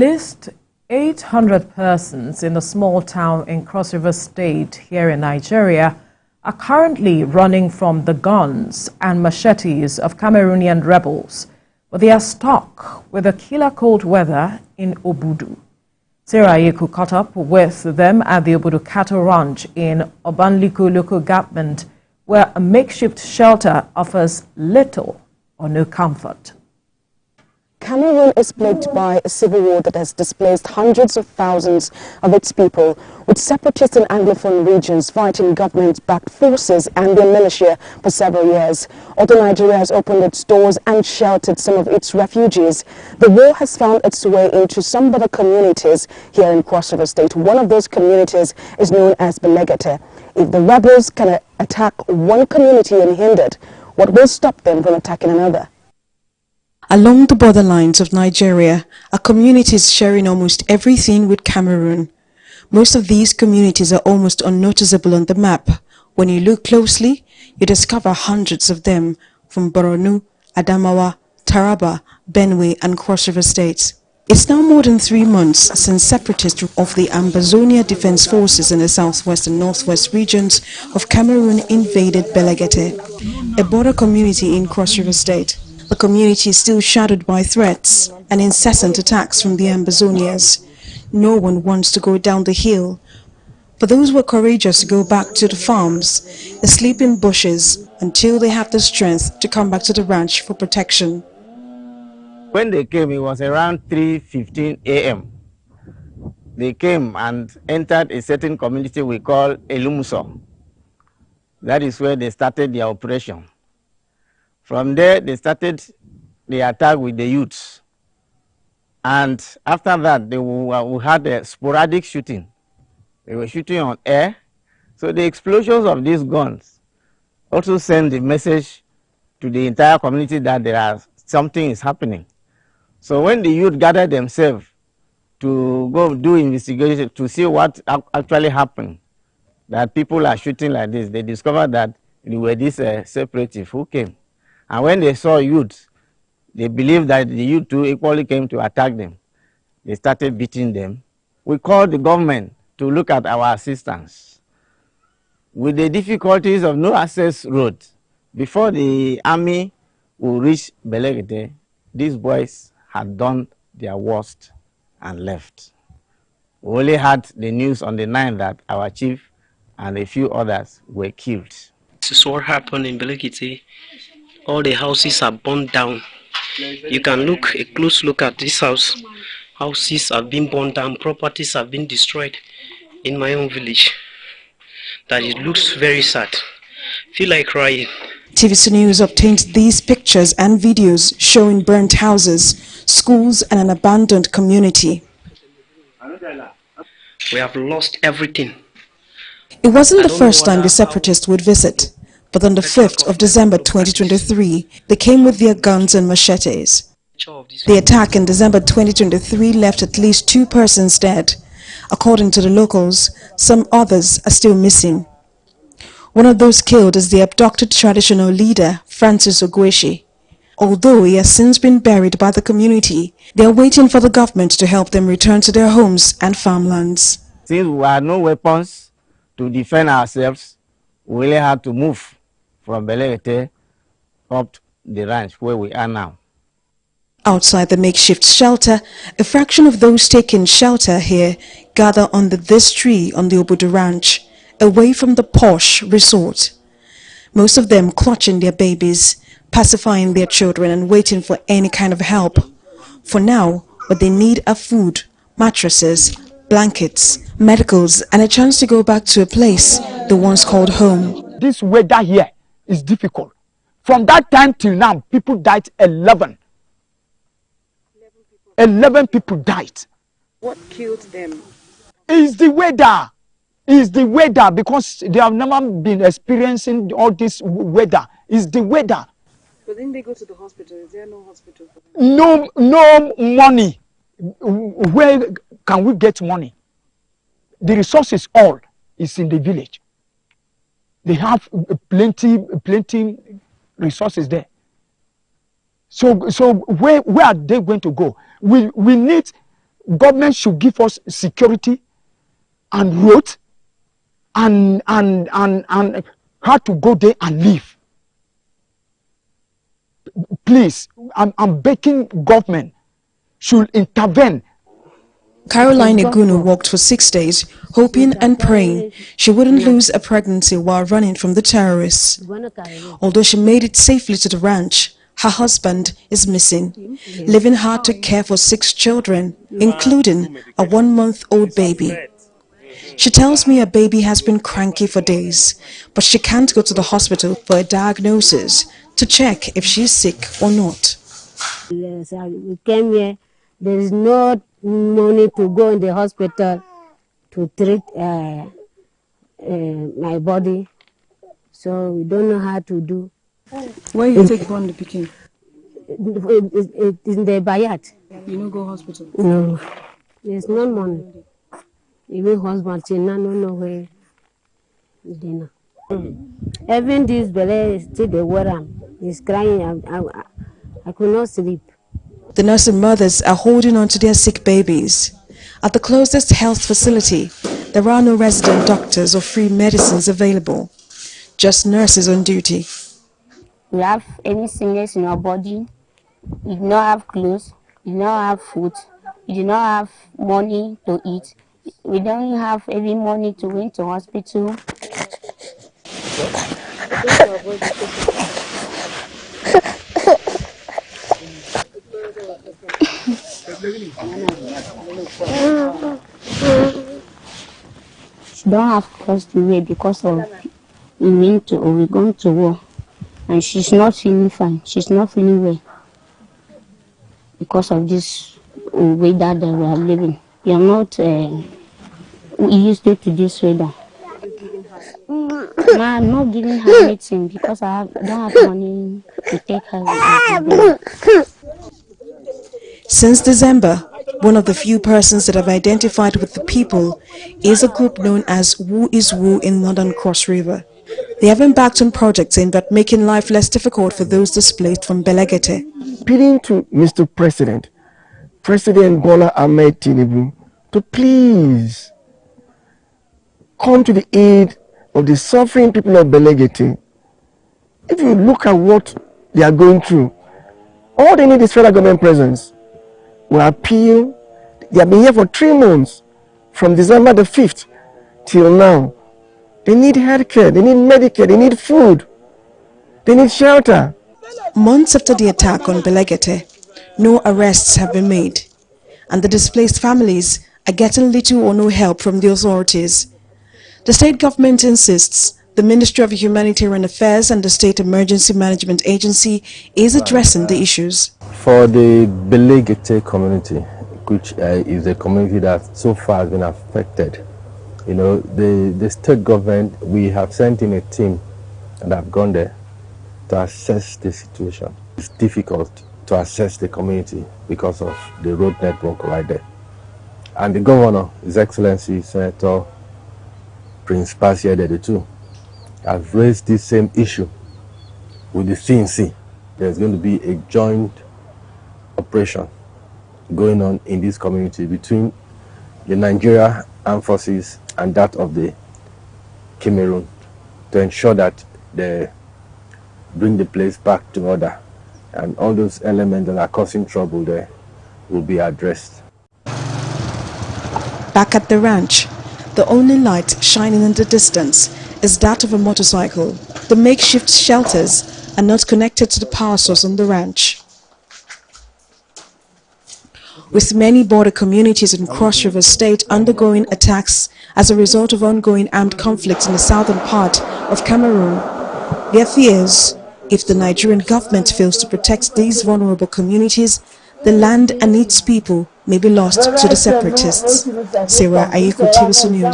At least 800 persons in a small town in Cross River State here in Nigeria are currently running from the guns and machetes of Cameroonian rebels, but they are stuck with the killer cold weather in Obudu. Sarah Yeku caught up with them at the Obudu Cattle Ranch in Obanliku local government, where a makeshift shelter offers little or no comfort. Cameroon is plagued by a civil war that has displaced hundreds of thousands of its people, with separatist and Anglophone regions fighting government-backed forces and their militia for several years. Although Nigeria has opened its doors and sheltered some of its refugees, the war has found its way into some other communities here in Cross River State. One of those communities is known as Belegete. If the rebels can attack one community unhindered, what will stop them from attacking another? Along the borderlines of Nigeria are communities sharing almost everything with Cameroon. Most of these communities are almost unnoticeable on the map. When you look closely, you discover hundreds of them from Borno, Adamawa, Taraba, Benue and Cross River States. It's now more than 3 months since separatists of the Ambazonia Defense Forces in the southwest and northwest regions of Cameroon invaded Belegete, a border community in Cross River State. The community is still shadowed by threats and incessant attacks from the Ambazonians. No one wants to go down the hill. For those who are courageous to go back to the farms, they sleep in bushes until they have the strength to come back to the ranch for protection. When they came, it was around 3:15 a.m. They came and entered a certain community we call Elumuso. That is where they started their operation. From there, they started the attack with the youths. And after that, we had a sporadic shooting. They were shooting on air. So the explosions of these guns also send the message to the entire community that something is happening. So when the youth gathered themselves to go do investigation to see what actually happened, that people are shooting like this, they discovered that they were these separatists who came. And when they saw youth, they believed that the youth too equally came to attack them. They started beating them. We called the government to look at our assistance. With the difficulties of no access road, before the army would reach Belegete, these boys had done their worst and left. We only had the news on the 9th that our chief and a few others were killed. This is what happened in Belegete. All the houses are burned down. You can look a close look at this house. Houses have been burned down, properties have been destroyed in my own village. That it looks very sad. Feel like crying. TVC News obtained these pictures and videos showing burnt houses, schools and an abandoned community. We have lost everything. It wasn't the first time the separatists would visit. But on the 5th of December 2023, they came with their guns and machetes. The attack in December 2023 left at least 2 persons dead. According to the locals, some others are still missing. One of those killed is the abducted traditional leader, Francis Ogweshi. Although he has since been buried by the community, they are waiting for the government to help them return to their homes and farmlands. Since we had no weapons to defend ourselves, we really had to move from Belegete up the ranch where we are now. Outside the makeshift shelter, a fraction of those taking shelter here gather under this tree on the Obudu ranch, away from the posh resort. Most of them clutching their babies, pacifying their children and waiting for any kind of help. For now, what they need are food, mattresses, blankets, medicals and a chance to go back to a place they once called home. This weather here is difficult. From that time till now, people died 11. 11 people died. What killed them? It's the weather. It's the weather, because they have never been experiencing all this weather. It's the weather. But then they go to the hospital. Is there no hospital for them? No money. Where can we get money? The resources all is in the village. They have plenty resources there. So where are they going to go? We need government should give us security and roads and how to go there and live. Please, I'm begging government should intervene. Caroline Igunu walked for 6 days, hoping and praying she wouldn't lose a pregnancy while running from the terrorists. Although she made it safely to the ranch, her husband is missing, leaving her to care for 6 children, including a 1-month-old baby. She tells me her baby has been cranky for days, but she can't go to the hospital for a diagnosis to check if she's sick or not. Yes, we came here. There is no money to go in the hospital to treat my body, so we don't know how to do. Where you take born the pikin? In the Bayat. You don't go hospital? No, there's no money. Even husband, she no know where dinner. Even this belly is still the water. He's crying. I could not sleep. The nursing mothers are holding on to their sick babies. At the closest health facility, there are no resident doctors or free medicines available, just nurses on duty. You have any sickness in your body, you do not have clothes, you do not have food, you do not have money to eat, we don't have any money to went to hospital. She don't have clothes to wear because of we going to war, and she's not feeling fine. She's not feeling well because of this weather that we are living. We are not used to this weather. I'm not giving her anything because I don't have money to take her. Since December, one of the few persons that have identified with the people is a group known as Who is Who in Northern Cross River. They have embarked on projects aimed at making life less difficult for those displaced from Belegete. Appealing to Mr. President, President Bola Ahmed Tinubu, to please come to the aid of the suffering people of Belegete. If you look at what they are going through, all they need is federal government presence. We appeal. They have been here for 3 months, from December the 5th till now. They need healthcare, they need Medicare, they need food, they need shelter. Months after the attack on Belegete, no arrests have been made, and the displaced families are getting little or no help from the authorities. The state government insists the Ministry of Humanitarian Affairs and the State Emergency Management Agency is addressing the issues. For the Belegete community, which is a community that so far has been affected, you know, the state government, we have sent in a team that have gone there to assess the situation. It's difficult to assess the community because of the road network right there. And the governor, His Excellency Senator Prince Pasia Dedetu, have raised this same issue with the CNC. There's going to be a joint operation going on in this community between the Nigeria Armed Forces and that of the Cameroon to ensure that they bring the place back to order, and all those elements that are causing trouble there will be addressed. Back at the ranch, the only light shining in the distance is that of a motorcycle. The makeshift shelters are not connected to the power source on the ranch. With many border communities in Cross River State undergoing attacks as a result of ongoing armed conflicts in the southern part of Cameroon, there are fears if the Nigerian government fails to protect these vulnerable communities, the land and its people may be lost to the separatists. Sarah Ayiko, TVC News.